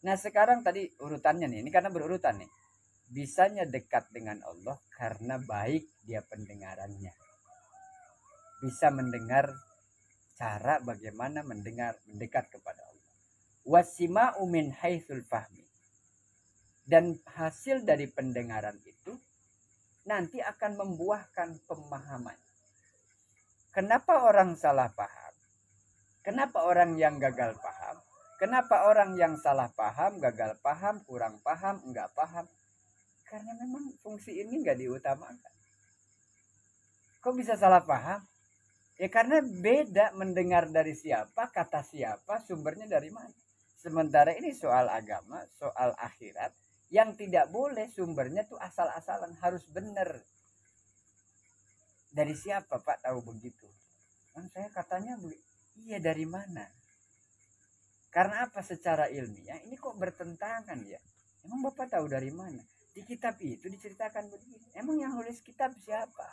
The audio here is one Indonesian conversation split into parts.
Nah sekarang tadi urutannya nih, ini karena berurutan nih. Bisanya dekat dengan Allah karena baik dia pendengarannya. Bisa mendengar cara bagaimana mendekat kepada Allah. Wasima'u min haitsul fahmi. Dan hasil dari pendengaran itu nanti akan membuahkan pemahaman. Kenapa orang salah paham? Kenapa orang yang gagal paham? Kenapa orang yang salah paham, gagal paham, kurang paham, enggak paham? Karena memang fungsi ini enggak diutamakan. Kok bisa salah paham? Ya karena beda mendengar dari siapa, kata siapa, sumbernya dari mana. Sementara ini soal agama, soal akhirat, yang tidak boleh sumbernya tuh asal-asalan, harus benar. Dari siapa Pak tahu begitu? Kan saya katanya iya dari mana? Karena apa secara ilmiah ini kok bertentangan ya? Emang Bapak tahu dari mana? Di kitab itu diceritakan begini. Emang yang nulis kitab siapa?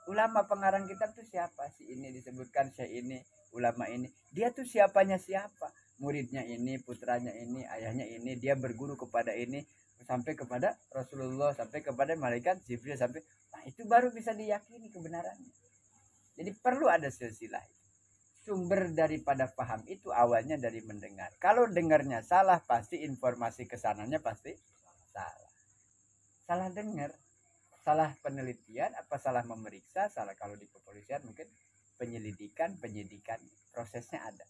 Ulama pengarang kitab tuh siapa? Si ini disebutkan, si ini, ulama ini. Dia tuh siapanya siapa? Muridnya ini, putranya ini, ayahnya ini. Dia berguru kepada ini sampai kepada Rasulullah, sampai kepada malaikat Jibril, sampai nah itu baru bisa diyakini kebenarannya. Jadi perlu ada silsilah. Sumber daripada paham itu awalnya dari mendengar. Kalau dengarnya salah, pasti informasi kesananya pasti salah. Salah dengar, salah penelitian, apa salah memeriksa, salah kalau di kepolisian mungkin penyidikan, prosesnya ada.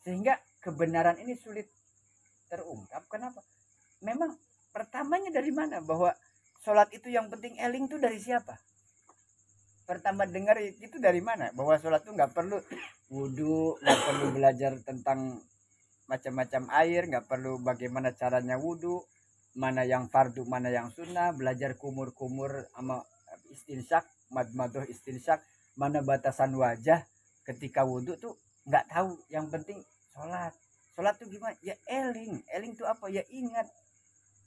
Sehingga kebenaran ini sulit terungkap. Kenapa? Memang pertamanya dari mana? Bahwa sholat itu yang penting eling itu dari siapa? Pertama dengar itu dari mana? Bahwa sholat itu nggak perlu wudhu, nggak perlu belajar tentang macam-macam air, nggak perlu bagaimana caranya wudhu, mana yang fardu, mana yang sunnah, belajar kumur-kumur sama istinsyak, madmadoh istinsyak, mana batasan wajah ketika wudhu tuh nggak tahu. Yang penting sholat. Sholat tuh gimana? Ya eling. Eling tuh apa? Ya ingat.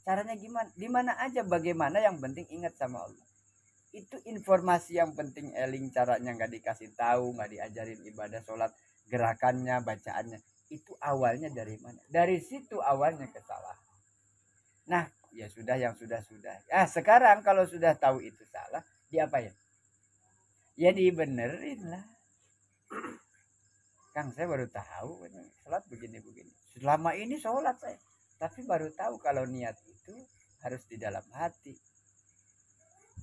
Caranya gimana? Di mana aja bagaimana yang penting ingat sama Allah. Itu informasi yang penting eling, caranya nggak dikasih tahu, nggak diajarin ibadah sholat, gerakannya, bacaannya. Itu awalnya dari mana? Dari situ awalnya kesalahan. Nah ya sudah, yang sudah sekarang kalau sudah tahu itu salah, diapain? Ya dibenerin lah. Kang saya baru tahu sholat begini selama ini sholat saya, tapi baru tahu kalau niat itu harus di dalam hati,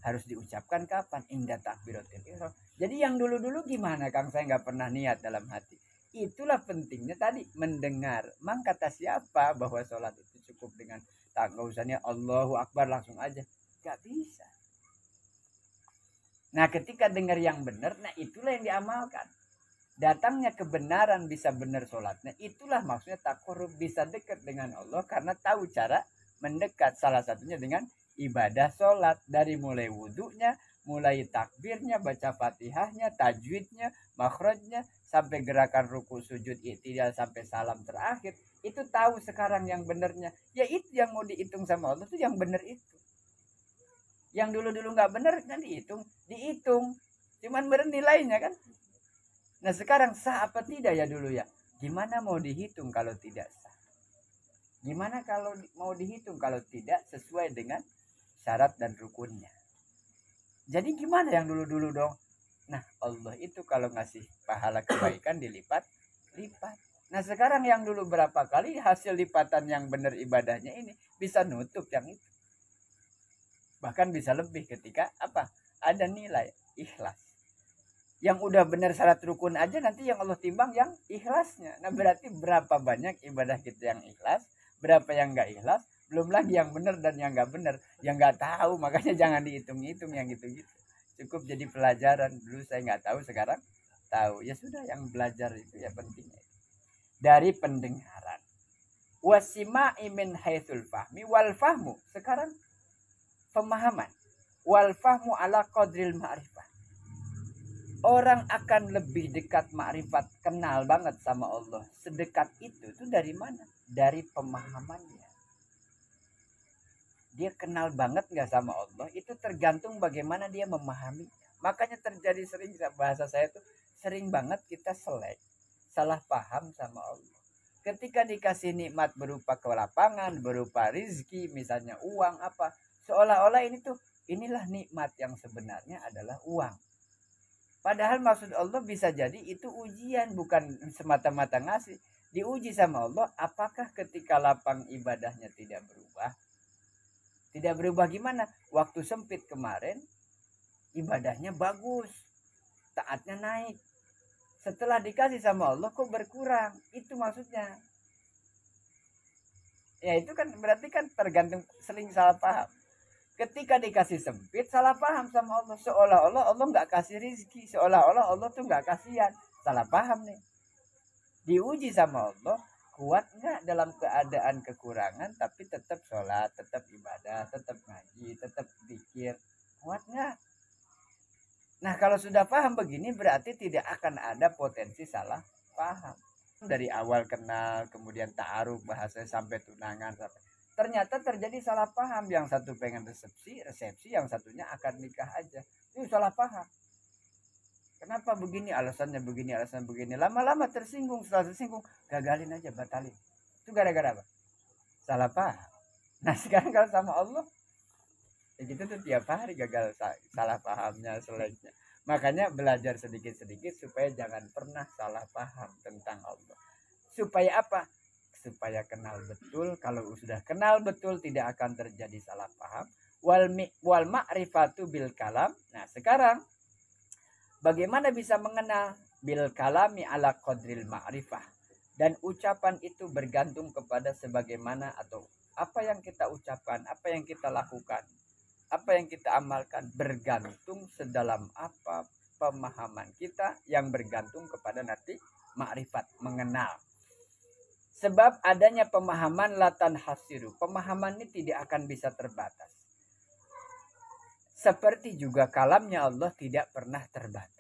harus diucapkan kapan? Indah takbiratul ihram. Jadi yang dulu-dulu gimana Kang, saya nggak pernah niat dalam hati. Itulah pentingnya tadi mendengar. Mang kata siapa bahwa sholat itu cukup dengan tak, nggak usahnya Allahu Akbar langsung aja, nggak bisa. Nah ketika dengar yang benar, nah itulah yang diamalkan. Datangnya kebenaran, bisa benar sholatnya, itulah maksudnya takorub, bisa dekat dengan Allah karena tahu cara mendekat. Salah satunya dengan ibadah sholat, dari mulai wudhunya, mulai takbirnya, baca fatihahnya, tajwidnya, makhrajnya, sampai gerakan ruku sujud iktidal sampai salam terakhir. Itu tahu sekarang yang benernya. Ya itu yang mau dihitung sama Allah, itu yang bener itu. Yang dulu-dulu nggak bener kan dihitung, cuman bener nilainya kan. Nah sekarang sah apa tidak ya dulu ya? Gimana mau dihitung kalau tidak sah? Gimana kalau mau dihitung kalau tidak sesuai dengan syarat dan rukunnya? Jadi gimana yang dulu-dulu dong? Nah Allah itu kalau ngasih pahala kebaikan dilipat-lipat. Nah sekarang yang dulu berapa kali hasil lipatan yang benar ibadahnya ini bisa nutup yang itu. Bahkan bisa lebih ketika apa? Ada nilai ikhlas. Yang udah benar syarat rukun aja nanti yang Allah timbang yang ikhlasnya. Nah berarti berapa banyak ibadah kita yang ikhlas, berapa yang nggak ikhlas, belum lagi yang benar dan yang nggak benar, yang nggak tahu. Makanya jangan dihitung-hitung yang gitu-gitu. Cukup jadi pelajaran. Dulu saya nggak tahu, sekarang tahu. Ya sudah, yang belajar itu ya pentingnya. Dari pendengaran. Wasima'i min haitsul fahmi wal fahmu. Sekarang pemahaman. Wal fahmu ala qadril ma'rifah. Orang akan lebih dekat makrifat, kenal banget sama Allah. Sedekat itu tuh dari mana? Dari pemahamannya. Dia kenal banget nggak sama Allah, itu tergantung bagaimana dia memahami. Makanya terjadi sering, bahasa saya tuh sering banget kita selek, salah paham sama Allah. Ketika dikasih nikmat berupa kelapangan, berupa rizki, misalnya uang apa, seolah-olah ini tuh inilah nikmat yang sebenarnya adalah uang. Padahal maksud Allah bisa jadi itu ujian, bukan semata-mata ngasih. Diuji sama Allah, apakah ketika lapang ibadahnya tidak berubah? Tidak berubah gimana? Waktu sempit kemarin, ibadahnya bagus, taatnya naik. Setelah dikasih sama Allah kok berkurang, itu maksudnya. Ya itu kan berarti kan tergantung, sering salah paham. Ketika dikasih sempit salah paham sama Allah, seolah-olah Allah nggak kasih rizki, seolah-olah Allah tuh nggak kasihan, salah paham nih. Diuji sama Allah, kuat nggak dalam keadaan kekurangan tapi tetap sholat, tetap ibadah, tetap ngaji, tetap zikir, kuat nggak? Nah kalau sudah paham begini berarti tidak akan ada potensi salah paham. Dari awal kenal, kemudian ta'aruf, bahasa sampai tunangan, sampai ternyata terjadi salah paham. Yang satu pengen resepsi, yang satunya akad nikah aja. Itu salah paham. Kenapa begini, alasannya begini, alasan begini. Lama-lama tersinggung, setelah tersinggung, gagalin aja, batalin. Itu gara-gara apa? Salah paham. Nah sekarang kalau sama Allah, ya gitu tuh tiap hari gagal salah pahamnya, seleknya. Makanya belajar sedikit-sedikit supaya jangan pernah salah paham tentang Allah. Supaya apa? Supaya kenal betul. Kalau sudah kenal betul tidak akan terjadi salah paham. Wal ma'rifatu bil kalam. Nah sekarang bagaimana bisa mengenal? Bil kalami ala qadril ma'rifah. Dan ucapan itu bergantung kepada sebagaimana atau apa yang kita ucapkan, apa yang kita lakukan, apa yang kita amalkan, bergantung sedalam apa pemahaman kita, yang bergantung kepada nanti makrifat, mengenal. Sebab adanya pemahaman latan hasiru, pemahaman ini tidak akan bisa terbatas. Seperti juga kalamnya Allah tidak pernah terbatas.